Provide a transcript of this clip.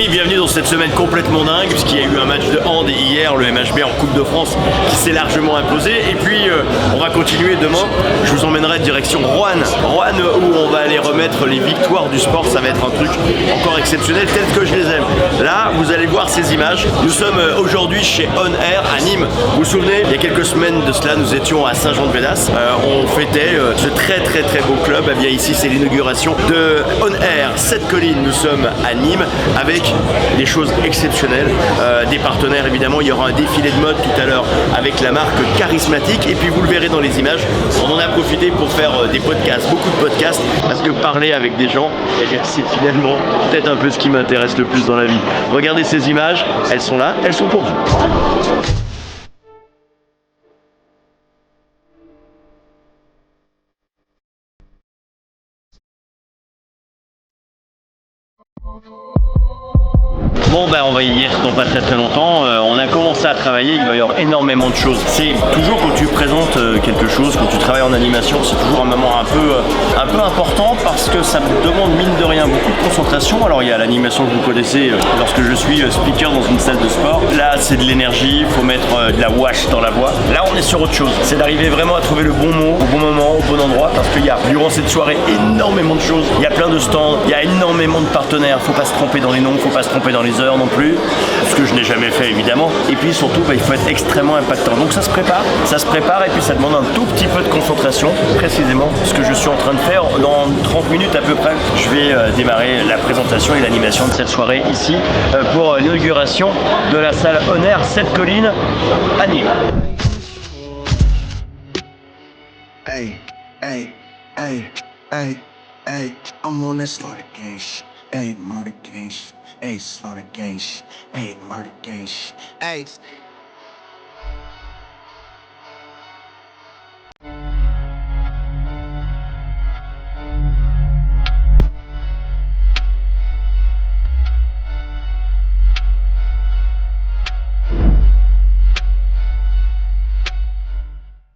amis, bienvenue dans cette semaine complètement dingue puisqu'il y a eu un match de hand hier, le MHB en Coupe de France qui s'est largement imposé. Et puis on va continuer demain, je vous emmènerai direction Roanne où on va aller remettre les victoires du sport. Ça va être un truc encore exceptionnel tel que je les aime. Là, vous allez voir ces images. Nous sommes aujourd'hui chez On Air à Nîmes. Vous vous souvenez, il y a quelques semaines de cela, nous étions à Saint-Jean-de-Védas. On fêtait ce très beau club. Eh bien ici, c'est l'inauguration de On Air, cette colline. Nous sommes à Nîmes avec des choses exceptionnelles, des partenaires évidemment. Il y aura un défilé de mode tout à l'heure avec la marque Charismatique. Et puis vous le verrez dans les images, on en a profité pour faire des podcasts, beaucoup de podcasts, parce que parler avec des gens, c'est finalement peut-être un peu ce qui m'intéresse le plus dans la vie. Regardez ces images, elles sont là, elles sont pour vous. Bon ben on va y être dans pas très longtemps, on a commencé à travailler, il va y avoir énormément de choses. C'est toujours quand tu présentes quelque chose, quand tu travailles en animation, c'est toujours un moment un peu important parce que ça me demande mine de rien beaucoup de concentration. Alors il y a l'animation que vous connaissez lorsque je suis speaker dans une salle de sport. Là c'est de l'énergie, il faut mettre de la wash dans la voix. Là on est sur autre chose, c'est d'arriver vraiment à trouver le bon mot, au bon moment, au bon endroit, parce qu'il y a durant cette soirée énormément de choses. Il y a plein de stands, il y a énormément de partenaires, faut pas se tromper dans les noms, faut pas se tromper dans les heures non plus, ce que je n'ai jamais fait évidemment. Et puis surtout il faut être extrêmement impactant. Donc ça se prépare et puis ça demande un tout petit peu de concentration, précisément ce que je suis en train de faire. Dans 30 minutes à peu près, je vais démarrer la présentation et l'animation de cette soirée ici pour l'inauguration de la salle On Air cette colline à Nîmes. Hey, hey, hey, hey, hey, I'm on that slaughter gang shit. Hey, murder gang shit. Hey, slaughter gang shit. Hey, murder gang shit. Hey.